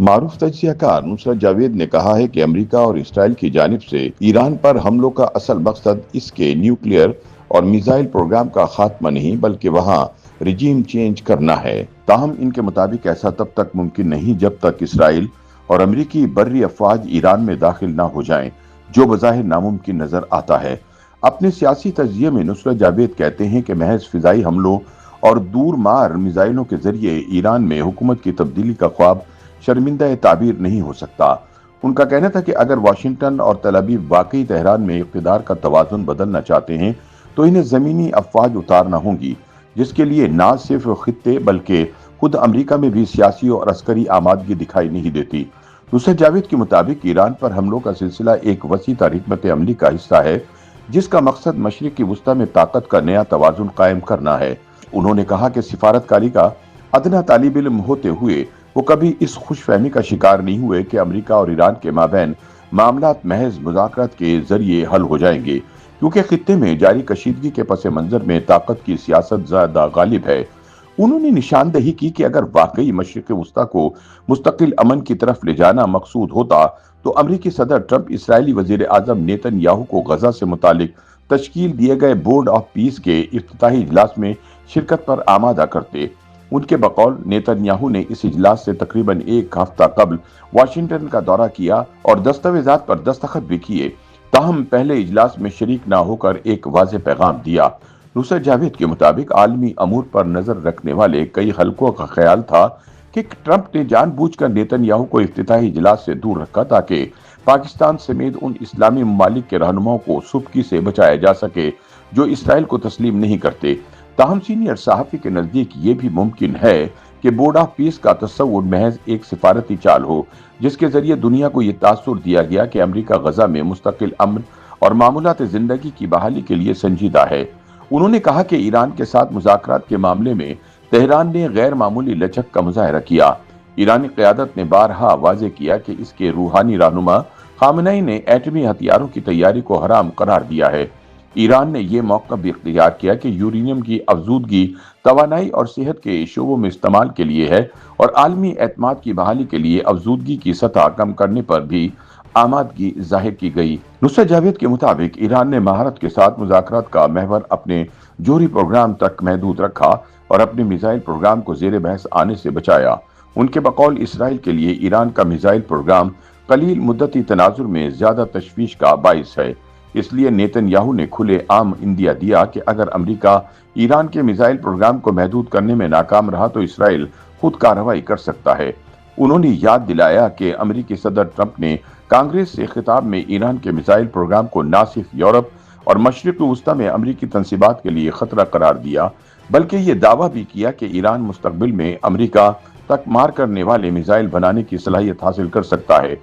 معروف تجزیہ کار نصرت جاوید نے کہا ہے کہ امریکہ اور اسرائیل کی جانب سے ایران پر حملوں کا اصل مقصد اس کے نیوکلیئر اور میزائل پروگرام کا خاتمہ نہیں بلکہ وہاں رجیم چینج کرنا ہے۔ تاہم ان کے مطابق ایسا تب تک ممکن نہیں جب تک اسرائیل اور امریکی بری افواج ایران میں داخل نہ ہو جائیں، جو بظاہر ناممکن نظر آتا ہے۔ اپنے سیاسی تجزیے میں نصرت جاوید کہتے ہیں کہ محض فضائی حملوں اور دور مار میزائلوں کے ذریعے ایران میں حکومت کی تبدیلی کا خواب شرمندہ تعبیر نہیں ہو سکتا۔ ان کا کہنا تھا کہ اگر واشنگٹن اور تل ابیب واقعی تہران میں اقتدار کا توازن بدلنا چاہتے ہیں تو انہیں زمینی افواج اتارنا ہوں گی، جس کے لیے نہ صرف خطے بلکہ خود امریکہ میں بھی سیاسی اور عسکری آمادگی دکھائی نہیں دیتی۔ نصرت جاوید کے مطابق ایران پر حملوں کا سلسلہ ایک وسیع تر حکمت عملی کا حصہ ہے، جس کا مقصد مشرق وسطی میں طاقت کا نیا توازن قائم کرنا ہے۔ انہوں نے کہا کہ سفارتکاری کا ادنا طالب علم ہوتے ہوئے وہ کبھی اس خوش فہمی کا شکار نہیں ہوئے کہ امریکہ اور ایران کے مابین معاملات محض مذاکرات کے ذریعے حل ہو جائیں گے، کیونکہ خطے میں جاری کشیدگی کے پس منظر میں طاقت کی سیاست زیادہ غالب ہے۔ انہوں نے نشاندہی کی کہ اگر واقعی مشرق وسطی کو مستقل امن کی طرف لے جانا مقصود ہوتا تو امریکی صدر ٹرمپ اسرائیلی وزیر اعظم نیتن یاہو کو غزہ سے متعلق تشکیل دیے گئے بورڈ آف پیس کے افتتاحی اجلاس میں شرکت پر آمادہ کرتے۔ ان کے بقول نیتن یاہو نے اس اجلاس سے تقریباً ایک ہفتہ قبل واشنگٹن کا دورہ کیا اور دستاویزات پر دستخط بھی کیے، تاہم پہلے اجلاس میں شریک نہ ہو کر ایک واضح پیغام دیا۔ نصرت جاوید کے مطابق عالمی امور پر نظر رکھنے والے کئی حلقوں کا خیال تھا کہ ٹرمپ نے جان بوجھ کر نیتن یاہو کو افتتاحی اجلاس سے دور رکھا تاکہ پاکستان سمیت ان اسلامی ممالک کے رہنماؤں کو سبکی سے بچایا جا سکے جو اسرائیل کو تسلیم نہیں کرتے۔ تاہم سینئر صحافی کے نزدیک یہ بھی ممکن ہے کہ بورڈ آف پیس کا تصور محض ایک سفارتی چال ہو، جس کے ذریعے دنیا کو یہ تاثر دیا گیا کہ امریکہ غزہ میں مستقل امن اور معمولات زندگی کی بحالی کے لیے سنجیدہ ہے۔ انہوں نے کہا کہ ایران کے ساتھ مذاکرات کے معاملے میں تہران نے غیر معمولی لچک کا مظاہرہ کیا۔ ایرانی قیادت نے بارہا واضح کیا کہ اس کے روحانی رہنما خامنئی نے ایٹمی ہتھیاروں کی تیاری کو حرام قرار دیا ہے۔ ایران نے یہ موقع بھی اختیار کیا کہ یورینیم کی افزودگی توانائی اور صحت کے شعبوں میں استعمال کے لیے ہے اور عالمی اعتماد کی بحالی کے لیے افزودگی کی سطح کم کرنے پر بھی آمادگی ظاہر کی گئی۔ نصرت جاوید کے مطابق ایران نے مہارت کے ساتھ مذاکرات کا محور اپنے جوہری پروگرام تک محدود رکھا اور اپنے میزائل پروگرام کو زیر بحث آنے سے بچایا۔ ان کے بقول اسرائیل کے لیے ایران کا میزائل پروگرام قلیل مدتی تناظر میں زیادہ تشویش کا باعث ہے۔ اس لیے نیتن یاہو نے کھلے عام اندیہ دیا کہ اگر امریکہ ایران کے میزائل پروگرام کو محدود کرنے میں ناکام رہا تو اسرائیل خود کارروائی کر سکتا ہے۔ انہوں نے یاد دلایا کہ امریکی صدر ٹرمپ نے کانگریس سے خطاب میں ایران کے میزائل پروگرام کو نہ صرف یورپ اور مشرق وسطی میں امریکی تنصیبات کے لیے خطرہ قرار دیا بلکہ یہ دعویٰ بھی کیا کہ ایران مستقبل میں امریکہ تک مار کرنے والے میزائل بنانے کی صلاحیت حاصل کر سکتا ہے۔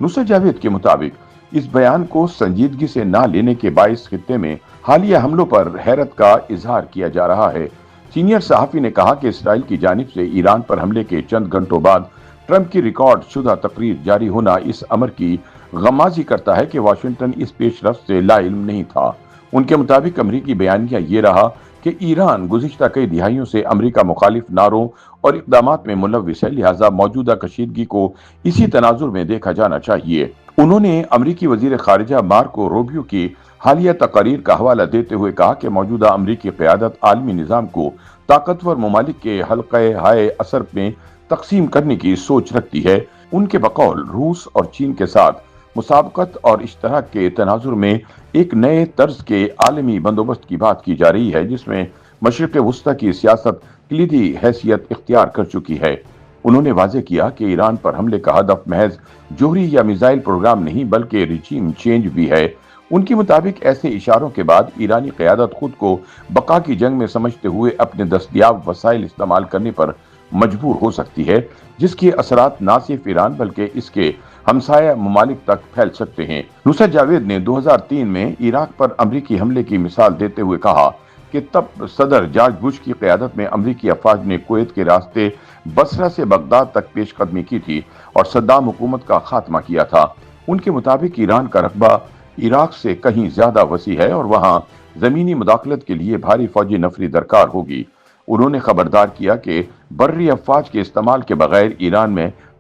نصرت جاوید کے مطابق اس بیان کو سنجیدگی سے نہ لینے کے باعث خطے میں حالیہ حملوں پر حیرت کا اظہار کیا جا رہا ہے۔ سینئر صحافی نے کہا کہ اسرائیل کی جانب سے ایران پر حملے کے چند گھنٹوں بعد ٹرمپ کی ریکارڈ شدہ تقریر جاری ہونا اس امر کی غمازی کرتا ہے کہ واشنگٹن اس پیش رفت سے لا علم نہیں تھا۔ ان کے مطابق امریکی بیانیہ یہ رہا کہ ایران گزشتہ کئی دہائیوں سے امریکہ مخالف نعروں اور اقدامات میں ملوث ہے، لہٰذا موجودہ کشیدگی کو اسی تناظر میں دیکھا جانا چاہیے۔ انہوں نے امریکی وزیر خارجہ مارکو روبیو کی حالیہ تقاریر کا حوالہ دیتے ہوئے کہا کہ موجودہ امریکی قیادت عالمی نظام کو طاقتور ممالک کے حلقہ ہائے اثر میں تقسیم کرنے کی سوچ رکھتی ہے۔ ان کے بقول روس اور چین کے ساتھ مسابقت اور اشتراک کے تناظر میں ایک نئے طرز کے عالمی بندوبست کی بات کی جا رہی ہے جس میں مشرق وسطی کی سیاست کلیدی حیثیت اختیار کر چکی ہے۔ انہوں نے واضح کیا کہ ایران پر حملے کا ہدف محض جوہری یا میزائل پروگرام نہیں بلکہ ریجیم چینج بھی ہے۔ ان کے مطابق ایسے اشاروں کے بعد ایرانی قیادت خود کو بقا کی جنگ میں سمجھتے ہوئے اپنے دستیاب وسائل استعمال کرنے پر مجبور ہو سکتی ہے، جس کے اثرات نہ صرف ایران بلکہ اس کے ہمسایہ ممالک تک پھیل سکتے ہیں۔ نصرت جاوید نے 2003 میں عراق پر امریکی حملے کی مثال دیتے ہوئے کہا کہ تب صدر جارج بش کی قیادت میں امریکی افواج نے کویت کے راستے بصرہ سے بغداد تک پیش قدمی کی تھی اور صدام حکومت کا خاتمہ کیا تھا۔ ان کے مطابق ایران کا رقبہ عراق سے کہیں زیادہ وسیع ہے اور وہاں زمینی مداخلت کے لیے بھاری فوجی نفری درکار ہوگی۔ انہوں نے خبردار کیا کہ بری افواج کے استعمال کے بغیر ایران میں